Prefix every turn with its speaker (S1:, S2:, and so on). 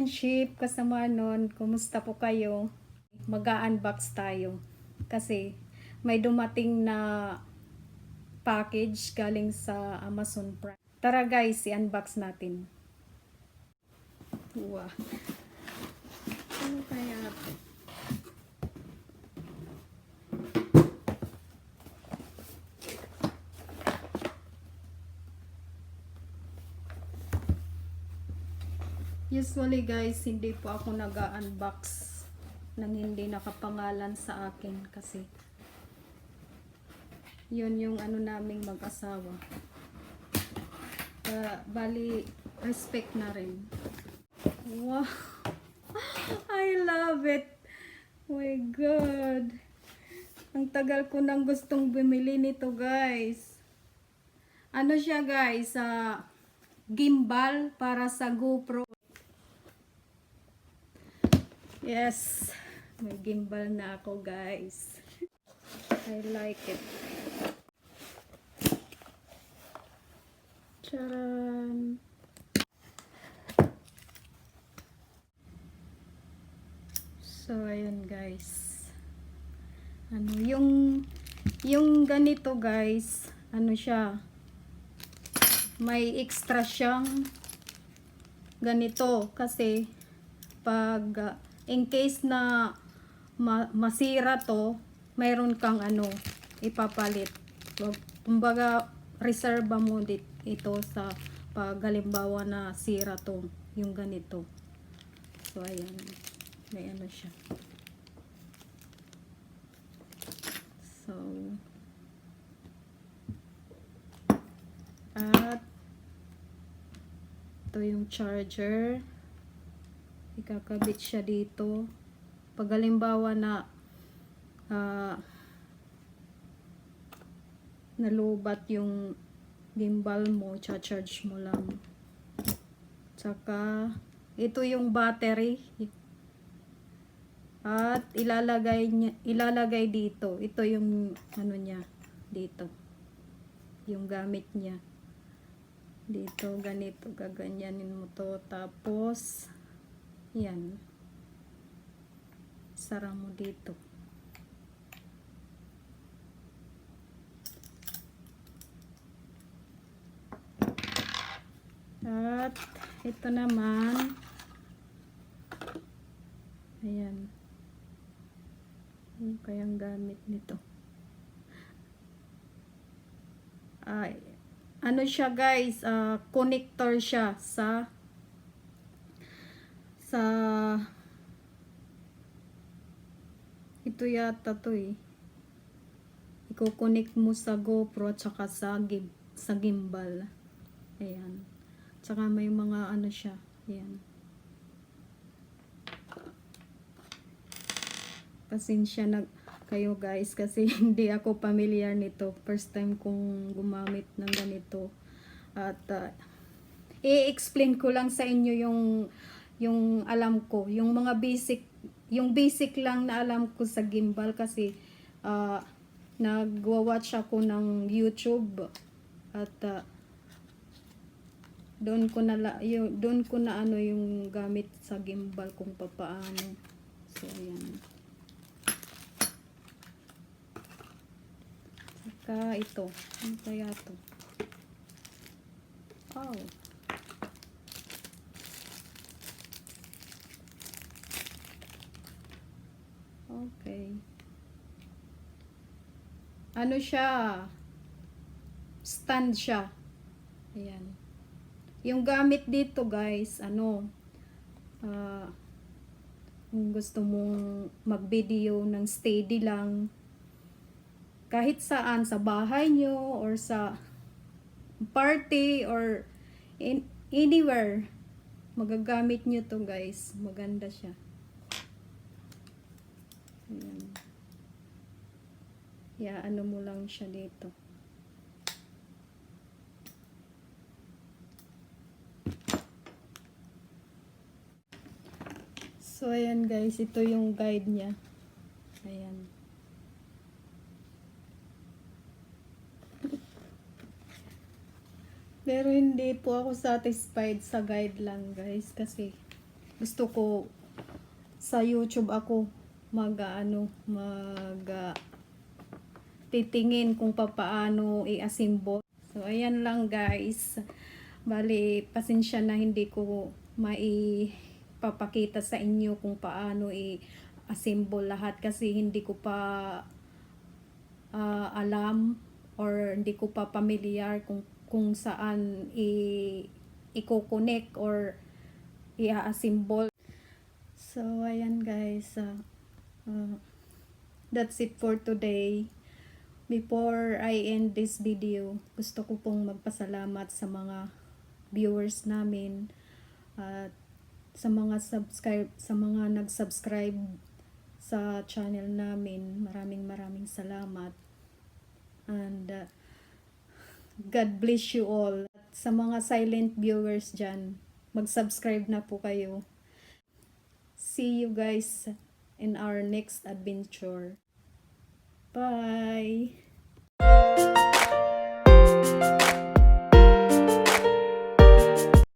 S1: friendship, kasama nun, kumusta po kayo? Mag-unbox tayo kasi may dumating na package galing sa Amazon Prime. Tara guys, i-unbox natin. Wow. Ano kaya ito? Usually guys, hindi po ako nag-unbox nang hindi nakapangalan sa akin kasi yun yung ano naming mag-asawa. Bali, respect na rin. Wow! I love it! Oh my God! Ang tagal ko nang gustong bumili nito guys. Ano siya guys? Gimbal para sa GoPro. Yes, may gimbal na ako guys. I like it. Charan! So, ayun guys. Ano, yung ganito guys, ano siya, may extra siyang ganito kasi pag in case na masira to, mayroon kang ano ipapalit. Kumbaga reserva mo ito sa pag halimbawa na sira to yung ganito. So ayan, may ano siya. So at ito yung charger, ikakabit siya dito pag halimbawa na nalubat yung gimbal mo, charge mo lang. Tsaka ito yung battery at ilalagay dito. Ito yung ano niya dito, yung gamit niya dito, ganito, gaganyanin mo to, tapos yan, sara mo dito. At ito naman, ayan, yung kayang gamit nito. Ano siya guys, connector siya sa ito yata to eh. Iko-connect mo sa GoPro at saka sa gimbal. Ayan. Tsaka may mga ano siya. Ayan. Pasensya na kayo guys kasi hindi ako familiar nito. First time kong gumamit ng ganito. At i-explain ko lang sa inyo yung alam ko, yung mga basic lang na alam ko sa gimbal kasi nagwa-watch ako ng YouTube at doon ko na ano yung gamit sa gimbal kung papaano. So ayan. Saka ito, ano kaya to? Oh. Okay. Ano siya? Stand siya. Ayan. Yung gamit dito guys, ano, kung gusto mong mag-video ng steady lang, kahit saan, sa bahay nyo, or sa party, or anywhere, magagamit nyo to guys. Maganda siya. Ayan. Ano mo lang siya dito. So ayan guys, ito yung guide niya. Ayan. Pero hindi po ako satisfied sa guide lang guys kasi gusto ko sa YouTube ako mag titingin kung papaano i-assemble. So ayan lang guys. Bali, pasensya na hindi ko maipapakita sa inyo kung paano i-assemble lahat kasi hindi ko pa alam or hindi ko pa familiar kung saan i-connect or i-assemble. So ayan guys, that's it for today. Before I end this video, gusto ko pong magpasalamat sa mga viewers namin at sa mga nag-subscribe sa channel namin. Maraming salamat. And God bless you all. At sa mga silent viewers dyan, mag-subscribe na po kayo. See you guys in our next adventure. Bye!